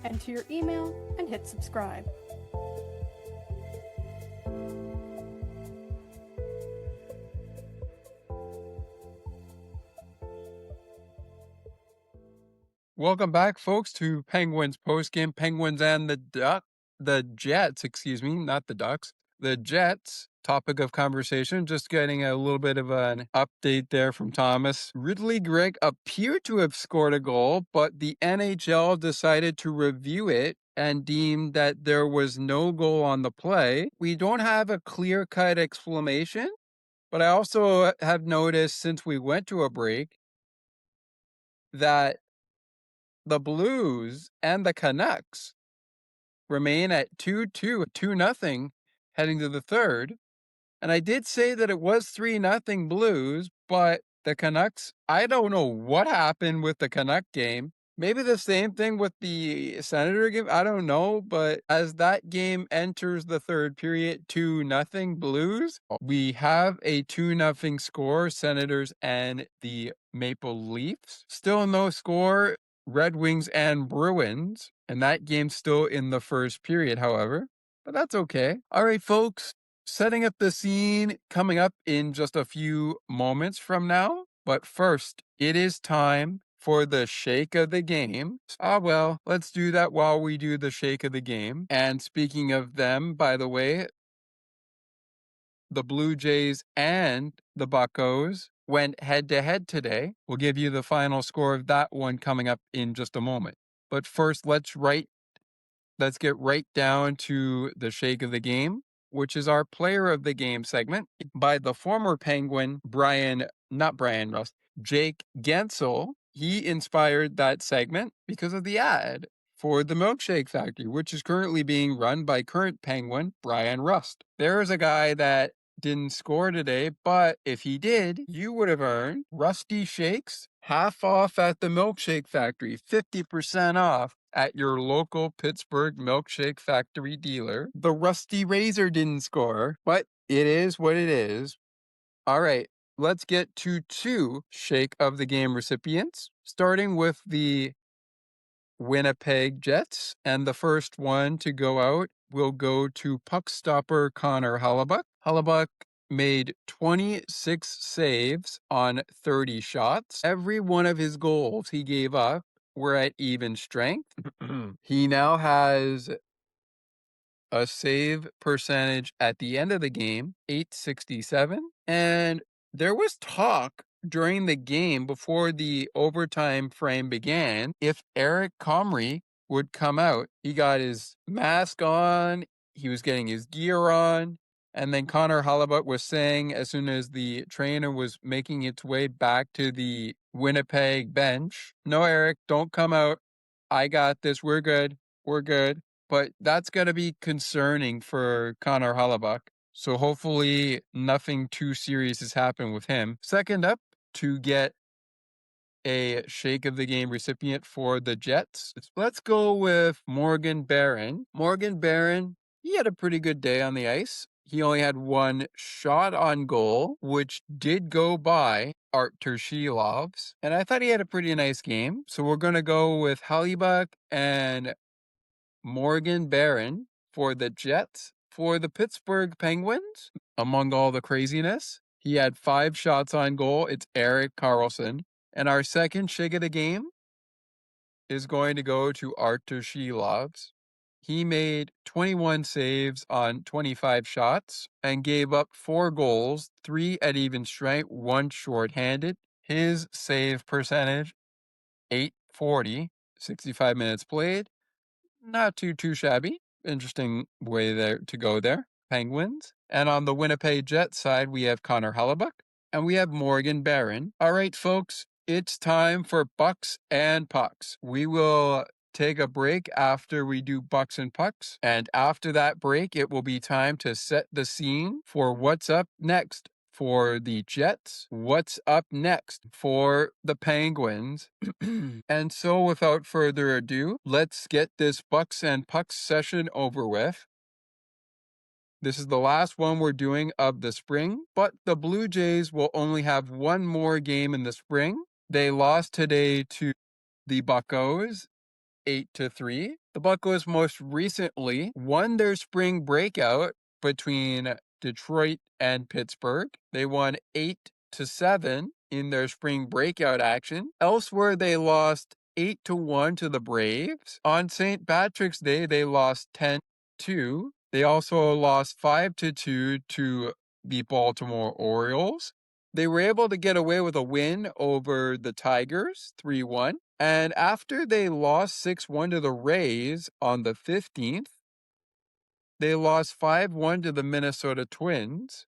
Enter your email and hit subscribe. Welcome back, folks, to Penguins postgame. Penguins and the Jets, not the Ducks. The Jets, topic of conversation, just getting a little bit of an update there from Thomas. Ridley Gregg appeared to have scored a goal, but the NHL decided to review it and deemed that there was no goal on the play. We don't have a clear-cut explanation, but I also have noticed since we went to a break that the Blues and the Canucks remain at 2-2, 2-0, heading to the third. And I did say that it was 3-0 Blues, but the Canucks, I don't know what happened with the Canuck game. Maybe the same thing with the Senator game. I don't know. But as that game enters the third period, 2-0 Blues, we have a 2-0 score, Senators and the Maple Leafs. Still no score, Red Wings and Bruins. And that game's still in the first period, however. But that's okay. All right, folks. Setting up the scene coming up in just a few moments from now. But first, it is time for the shake of the game. Well, let's do that while we do the shake of the game. And speaking of them, by the way, the Blue Jays and the Buccos went head-to-head today. We'll give you the final score of that one coming up in just a moment. But first, let's get right down to the shake of the game, which is our player of the game segment by the former Penguin, Jake Gensel. He inspired that segment because of the ad for the Milkshake Factory, which is currently being run by current Penguin, Brian Rust. There is a guy that didn't score today, but if he did, you would have earned Rusty Shakes, half off at the Milkshake Factory, 50% off at your local Pittsburgh Milkshake Factory dealer. The Rusty Razor didn't score, but it is what it is. All right, let's get to two shake of the game recipients, starting with the Winnipeg Jets. And the first one to go out will go to puck stopper Connor Hellebuyck. Hellebuyck made 26 saves on 30 shots. Every one of his goals he gave up were at even strength. He now has a save percentage at the end of the game, .867. And there was talk during the game before the overtime frame began if Eric Comrie would come out. He got his mask on, he was getting his gear on, and then Connor Hellebuyck was saying as soon as the trainer was making its way back to the Winnipeg bench, "No, Eric, don't come out. I got this. We're good. We're good." But that's going to be concerning for Connor Hellebuyck. So hopefully nothing too serious has happened with him. Second up, to get a shake of the game recipient for the Jets, let's go with Morgan Barron. Morgan Barron, he had a pretty good day on the ice. He only had one shot on goal, which did go by Artur Silovs. And I thought he had a pretty nice game. So we're going to go with Hellebuyck and Morgan Barron for the Jets. For the Pittsburgh Penguins, among all the craziness, he had 5 shots on goal. It's Eric Carlson. And our second shake of the game is going to go to Artur Silovs. He made 21 saves on 25 shots and gave up 4 goals, 3 at even strength, 1 shorthanded. His save percentage, .840, 65 minutes played. Not too shabby. Interesting way there to go there. Penguins. And on the Winnipeg Jets side, we have Connor Hellebuyck and we have Morgan Barron. All right, folks, it's time for Bucks and Pucks. We will take a break after we do Bucks and Pucks. And after that break, it will be time to set the scene for what's up next for the Jets, what's up next for the Penguins. And so without further ado, let's get this Bucks and Pucks session over with. This is the last one we're doing of the spring, but the Blue Jays will only have one more game in the spring. They lost today to the Buccos 8-3. The Buccos most recently won their spring breakout between Detroit and Pittsburgh. They won 8-7 in their spring breakout action. Elsewhere, they lost 8-1 to the Braves. On St. Patrick's Day, they lost 10-2. They also lost 5-2 to the Baltimore Orioles. They were able to get away with a win over the Tigers, 3-1. And after they lost 6-1 to the Rays on the 15th, they lost 5-1 to the Minnesota Twins,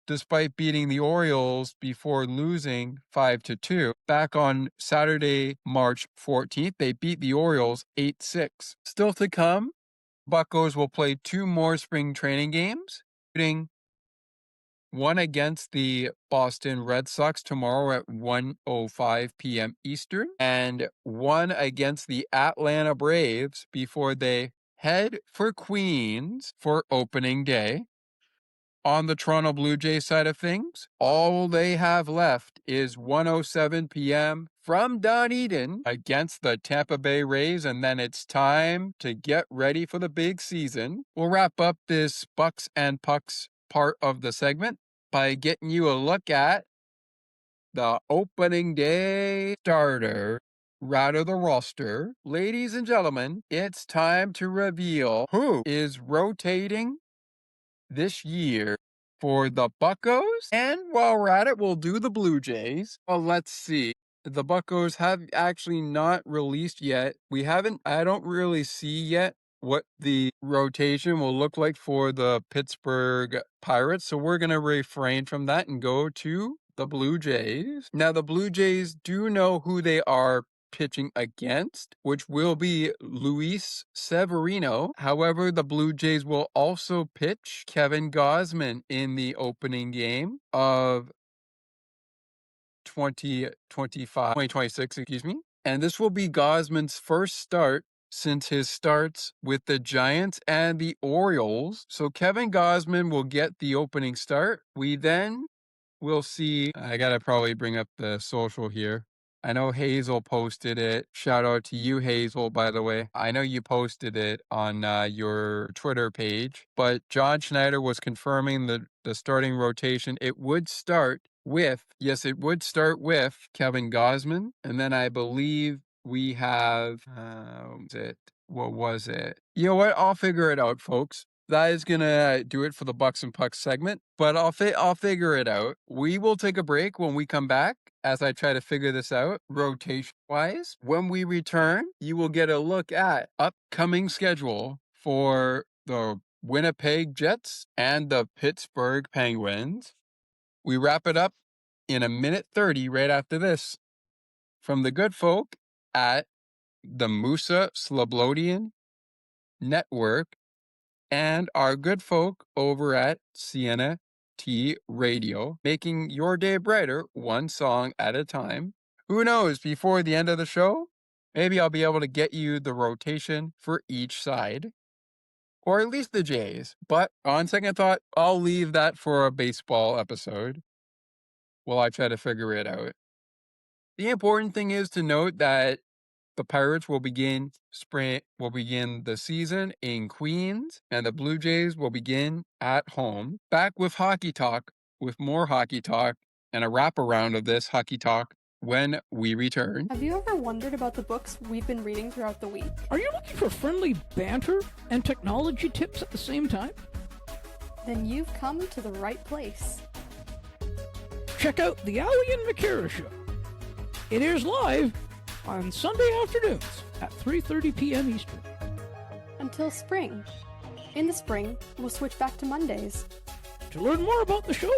despite beating the Orioles before losing 5-2. Back on Saturday, March 14th, they beat the Orioles 8-6. Still to come, Buccos will play 2 more spring training games, including one against the Boston Red Sox tomorrow at 1:05 p.m. Eastern, and one against the Atlanta Braves before they head for Queens for opening day. On the Toronto Blue Jays side of things, all they have left is 1:07 p.m. from Dunedin against the Tampa Bay Rays, and then it's time to get ready for the big season. We'll wrap up this Bucks and Pucks part of the segment by getting you a look at the opening day starter, rather the roster. Ladies and gentlemen, it's time to reveal who is rotating this year for the Buccos. And while we're at it, we'll do the Blue Jays. Well, let's see. The Buccos have actually not released yet. I don't really see yet what the rotation will look like for the Pittsburgh Pirates. So we're going to refrain from that and go to the Blue Jays. Now, the Blue Jays do know who they are pitching against, which will be Luis Severino. However, the Blue Jays will also pitch Kevin Gausman in the opening game of 2026, and this will be Gausman's first start since his starts with the Giants and the Orioles. So Kevin Gausman will get the opening start. We then will see, I gotta probably bring up the social here. I know Hazel posted it. Shout out to you, Hazel, by the way. I know you posted it on your Twitter page, but John Schneider was confirming the starting rotation. It would start with Kevin Gausman. And then I believe we have, what was it? You know what? I'll figure it out, folks. that is going to do it for the Bucks and Pucks segment, but I'll figure it out. We will take a break when we come back as I try to figure this out rotation-wise. When we return, you will get a look at upcoming schedule for the Winnipeg Jets and the Pittsburgh Penguins. We wrap it up in 1:30 right after this. From the good folk at the Musa Slobodian Network and our good folk over at Sienna T Radio, making your day brighter one song at a time. Who knows, before the end of the show, maybe I'll be able to get you the rotation for each side, or at least the Jays. But on second thought, I'll leave that for a baseball episode while I try to figure it out. The important thing is to note that the Pirates will begin the season in Queens, and the Blue Jays will begin at home. Back with hockey talk, with more hockey talk, and a wraparound of this hockey talk when we return. Have you ever wondered about the books we've been reading throughout the week? Are you looking for friendly banter and technology tips at the same time? Then you've come to the right place. Check out the Ali and McCara Show. It airs live on Sunday afternoons at 3:30 p.m. Eastern. Until spring. In the spring, we'll switch back to Mondays. To learn more about the show,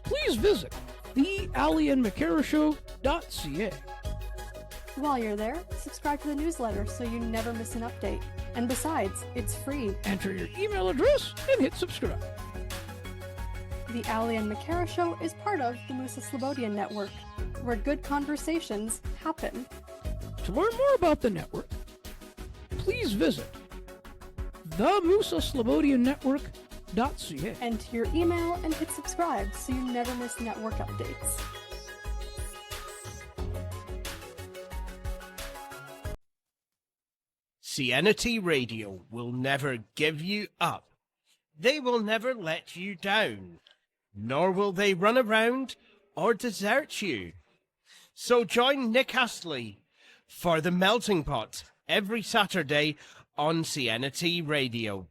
please visit thealiandmccarashow.ca. While you're there, subscribe to the newsletter so you never miss an update. And besides, it's free. Enter your email address and hit subscribe. The Ali and McCara Show is part of the Musa Slobodian Network, where good conversations happen. To learn more about the network, please visit themusaslobodiannetwork.ca. Enter your email and hit subscribe so you never miss network updates. Sienna T Radio will never give you up. They will never let you down, nor will they run around or desert you. So join Nick Astley for The Melting Pot every Saturday on Sienna T Radio.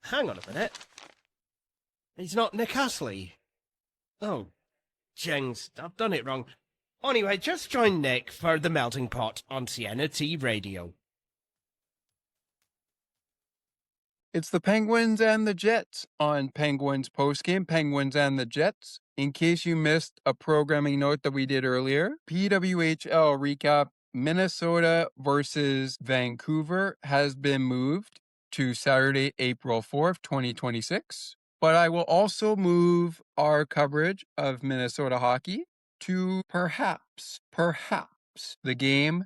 Hang on a minute. He's not Nick Astley. Oh, jings, I've done it wrong. Anyway, just join Nick for The Melting Pot on Sienna T Radio. It's the Penguins and the Jets on Penguins Postgame, Penguins and the Jets. In case you missed a programming note that we did earlier, PWHL recap, Minnesota versus Vancouver has been moved to Saturday, April 4th, 2026. But I will also move our coverage of Minnesota hockey to perhaps the game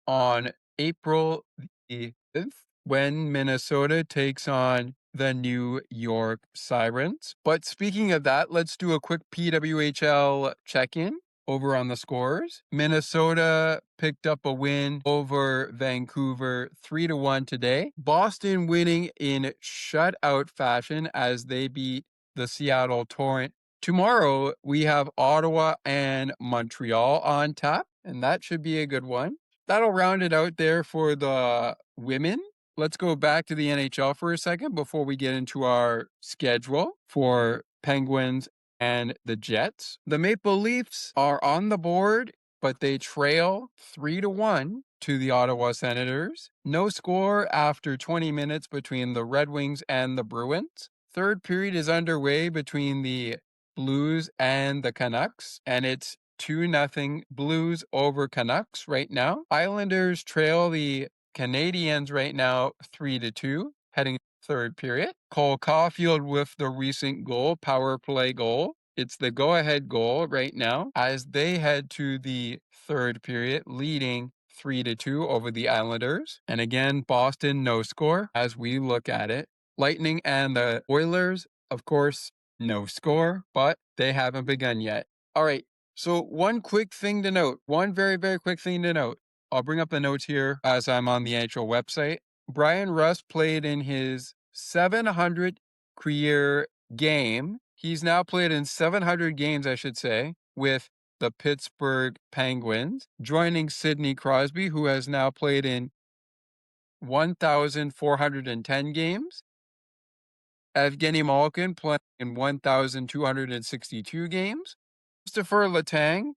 on April the 5th, when Minnesota takes on the New York Sirens. But speaking of that, let's do a quick PWHL check-in over on the scores. Minnesota picked up a win over Vancouver 3-1 today. Boston winning in shutout fashion as they beat the Seattle Torrent. Tomorrow, we have Ottawa and Montreal on tap, and that should be a good one. That'll round it out there for the women. Let's go back to the NHL for a second before we get into our schedule for Penguins and the Jets. The Maple Leafs are on the board, but they trail 3-1 to the Ottawa Senators. No score after 20 minutes between the Red Wings and the Bruins. Third period is underway between the Blues and the Canucks, and it's 2-0 Blues over Canucks right now. Islanders trail the Canadians right now 3-2, heading third period. Cole Caulfield with the recent goal, power play goal. It's the go-ahead goal right now as they head to the third period, leading 3-2 over the Islanders. And again, Boston no score as we look at it. Lightning and the Oilers, of course, no score, but they haven't begun yet. All right, so one quick thing to note, one very, very quick thing to note. I'll bring up the notes here as I'm on the NHL website. Brian Rust played in his 700 career game. He's now played in 700 games, I should say, with the Pittsburgh Penguins, joining Sidney Crosby, who has now played in 1,410 games. Evgeny Malkin playing in 1,262 games. Christopher Letang,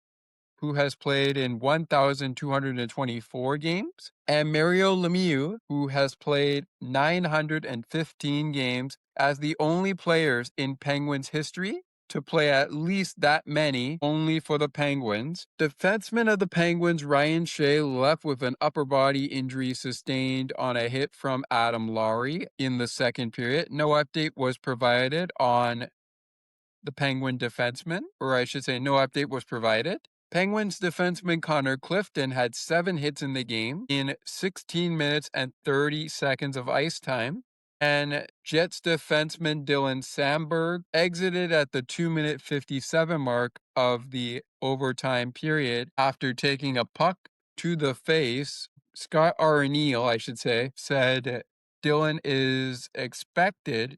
who has played in 1,224 games. And Mario Lemieux, who has played 915 games as the only players in Penguins history to play at least that many only for the Penguins. Defenseman of the Penguins, Ryan Shea, left with an upper body injury sustained on a hit from Adam Lowry in the second period. No update was provided on the Penguin defenseman, or I should say no update was provided. Penguins defenseman Connor Clifton had 7 hits in the game in 16 minutes and 30 seconds of ice time. And Jets defenseman Dylan Samberg exited at the 2-minute 57 mark of the overtime period after taking a puck to the face. Scott Arneal, I should say, said Dylan is expected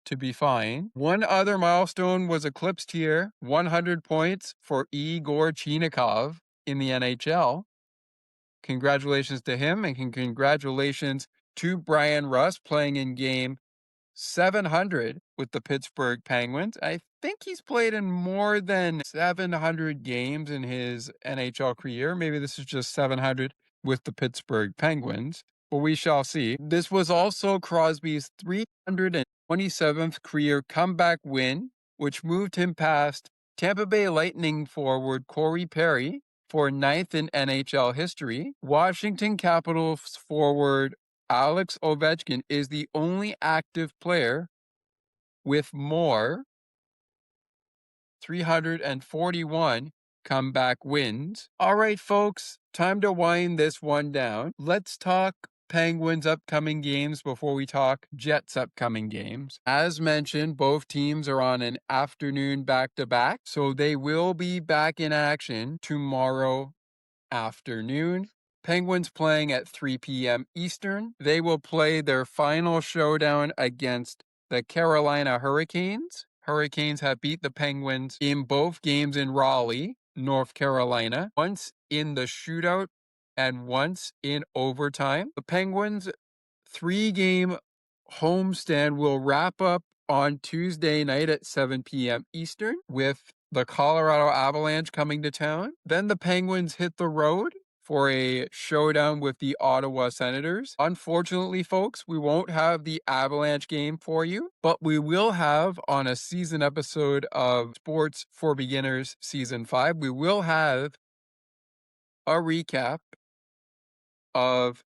to be fine. One other milestone was eclipsed here, 100 points for Igor Chinnikov in the NHL. Congratulations to him, and congratulations to Brian Russ playing in game 700 with the Pittsburgh Penguins. I think he's played in more than 700 games in his NHL career. Maybe this is just 700 with the Pittsburgh Penguins, but we shall see. This was also Crosby's 327th career comeback win, which moved him past Tampa Bay Lightning forward Corey Perry for 9th in NHL history. Washington Capitals forward Alex Ovechkin is the only active player with more 341 comeback wins. All right, folks, time to wind this one down. Let's talk Penguins' upcoming games before we talk Jets' upcoming games. As mentioned, both teams are on an afternoon back-to-back, so they will be back in action tomorrow afternoon. Penguins playing at 3 p.m. Eastern. They will play their final showdown against the Carolina Hurricanes. Hurricanes have beat the Penguins in both games in Raleigh, North Carolina, once in the shootout and once in overtime. The Penguins' 3-game homestand will wrap up on Tuesday night at 7 p.m. Eastern with the Colorado Avalanche coming to town. Then the Penguins hit the road for a showdown with the Ottawa Senators. Unfortunately, folks, we won't have the Avalanche game for you, but we will have on a season episode of Sports for Beginners Season 5, we will have a recap of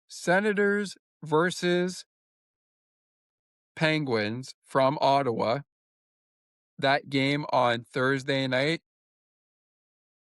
Senators versus Penguins from Ottawa. That game on Thursday night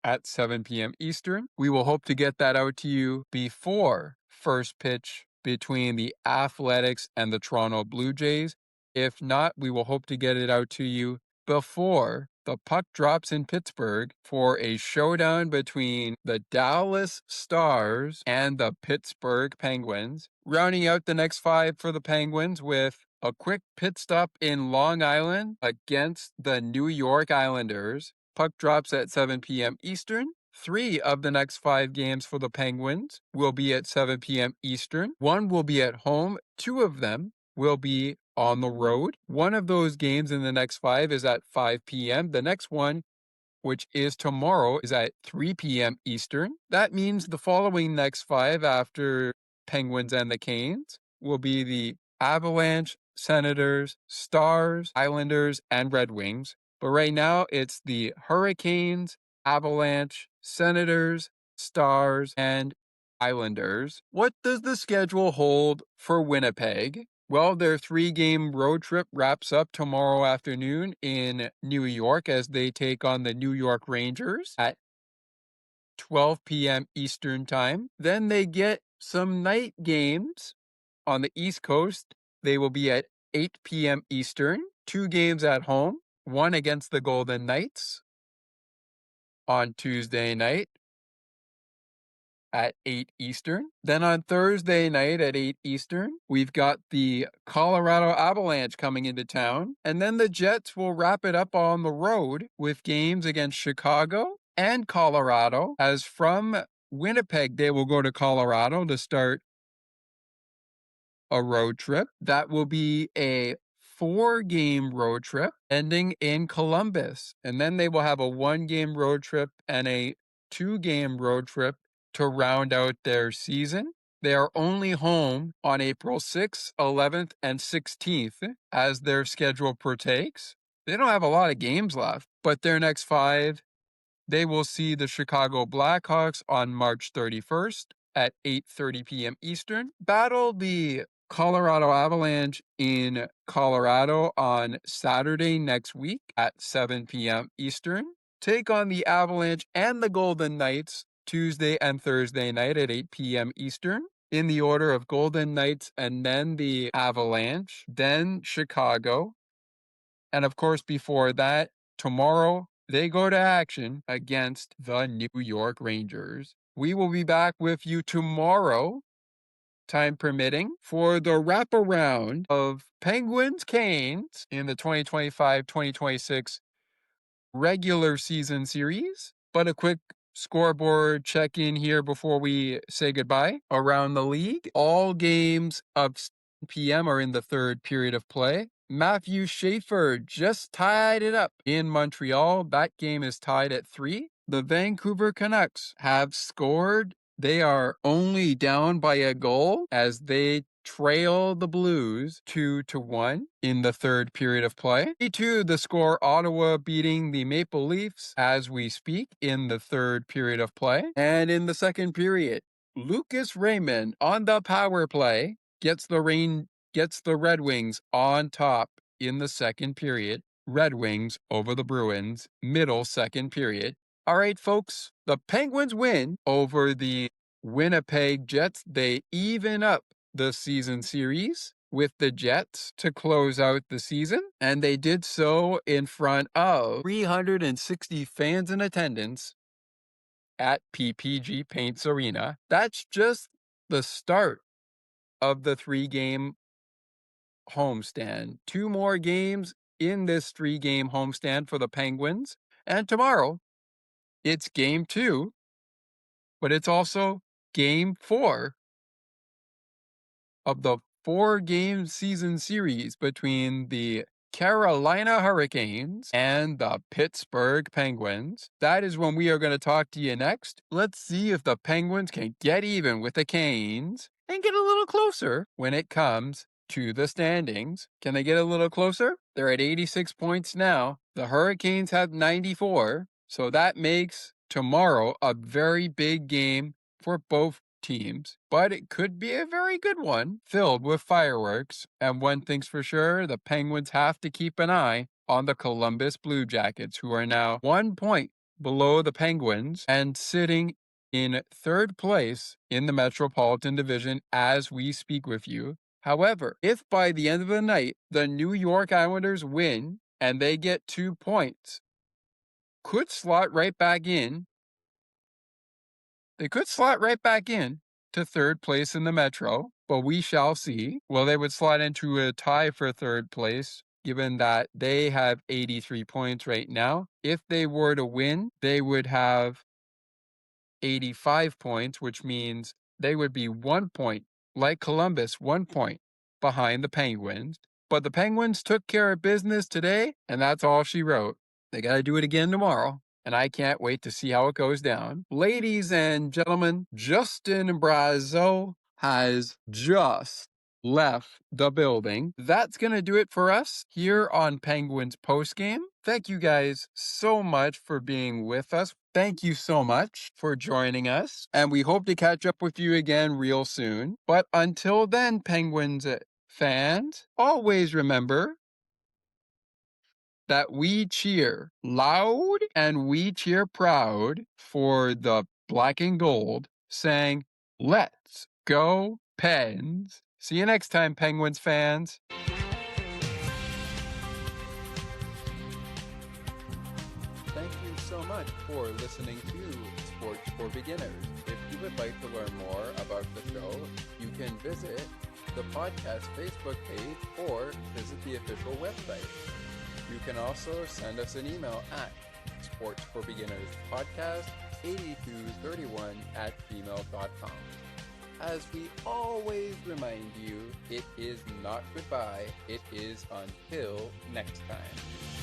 at 7 p.m. Eastern. We will hope to get that out to you before first pitch between the Athletics and the Toronto Blue Jays. If not, we will hope to get it out to you before the puck drops in Pittsburgh for a showdown between the Dallas Stars and the Pittsburgh Penguins. Rounding out the next 5 for the Penguins with a quick pit stop in Long Island against the New York Islanders. Puck drops at 7 p.m. Eastern. 3 of the next 5 games for the Penguins will be at 7 p.m. Eastern. 1 will be at home. 2 of them will be on the road. 1 of those games in the next 5 is at 5 p.m. The next one, which is tomorrow, is at 3 p.m. Eastern. That means the following next 5 after Penguins and the Canes will be the Avalanche, Senators, Stars, Islanders, and Red Wings. But right now, it's the Hurricanes, Avalanche, Senators, Stars, and Islanders. What does the schedule hold for Winnipeg? Well, their 3-game road trip wraps up tomorrow afternoon in New York as they take on the New York Rangers at 12 p.m. Eastern Time. Then they get some night games on the East Coast. They will be at 8 p.m. Eastern. 2 games at home. 1 against the Golden Knights on Tuesday night at 8 Eastern. Then on Thursday night at 8 Eastern, we've got the Colorado Avalanche coming into town. And then the Jets will wrap it up on the road with games against Chicago and Colorado. As from Winnipeg, they will go to Colorado to start a road trip. That will be a 4-game road trip ending in Columbus. And then they will have a 1-game road trip and a 2-game road trip to round out their season. They are only home on April 6th, 11th, and 16th as their schedule partakes. They don't have a lot of games left, but their next 5, they will see the Chicago Blackhawks on March 31st at 8:30 p.m. Eastern, battle the Colorado Avalanche in Colorado on Saturday next week at 7 p.m. Eastern, take on the Avalanche and the Golden Knights Tuesday and Thursday night at 8 p.m. Eastern, in the order of Golden Knights and then the Avalanche, then Chicago. And of course, before that, tomorrow, they go to action against the New York Rangers. We will be back with you tomorrow, time permitting, for the wraparound of Penguins Canes in the 2025-2026 regular season series. But a quick scoreboard check-in here before we say goodbye. Around the league, all games of 7 p.m. are in the third period of play. Matthew Schaefer just tied it up in Montreal. That game is tied at 3. The Vancouver Canucks have scored. They are only down by a goal as they trail the Blues 2-1 in the third period of play. 3-2 the score, Ottawa beating the Maple Leafs as we speak in the third period of play. And in the second period, Lucas Raymond on the power play gets the Red Wings on top in the second period. Red Wings over the Bruins, middle second period. All right, folks, the Penguins win over the Winnipeg Jets. They even up the season series with the Jets to close out the season, and they did so in front of 360 fans in attendance at PPG Paints Arena. That's just the start of the 3-game homestand. 2 more games in this 3-game homestand for the Penguins, and tomorrow it's game 2, but it's also game 4 of the 4-game season series between the Carolina Hurricanes and the Pittsburgh Penguins. That is when we are going to talk to you next. Let's see if the Penguins can get even with the Canes and get a little closer when it comes to the standings. Can they get a little closer? They're at 86 points now. The Hurricanes have 94. So that makes tomorrow a very big game for both teams, but it could be a very good one filled with fireworks. And one thing's for sure, the Penguins have to keep an eye on the Columbus Blue Jackets, who are now 1 point below the Penguins and sitting in third place in the Metropolitan Division as we speak with you. However, if by the end of the night the New York Islanders win and they get 2 points, could slot right back in. They could slot right back in to third place in the Metro, but we shall see. Well, they would slot into a tie for third place, given that they have 83 points right now. If they were to win, they would have 85 points, which means they would be 1 point, like Columbus, 1 point behind the Penguins. But the Penguins took care of business today, and that's all she wrote. They got to do it again tomorrow, and I can't wait to see how it goes down. Ladies and gentlemen, Justin Brazeau has just left the building. That's going to do it for us here on Penguins Postgame. Thank you guys so much for being with us. Thank you so much for joining us, and we hope to catch up with you again real soon. But until then, Penguins fans, always remember that we cheer loud and we cheer proud for the black and gold, saying, "Let's go Pens." See you next time, Penguins fans. Thank you so much for listening to Sports for Beginners. If you would like to learn more about the show, you can visit the podcast Facebook page or visit the official website. You can also send us an email at sportsforbeginnerspodcast8231@gmail.com. as we always remind you, it is not goodbye, it is until next time.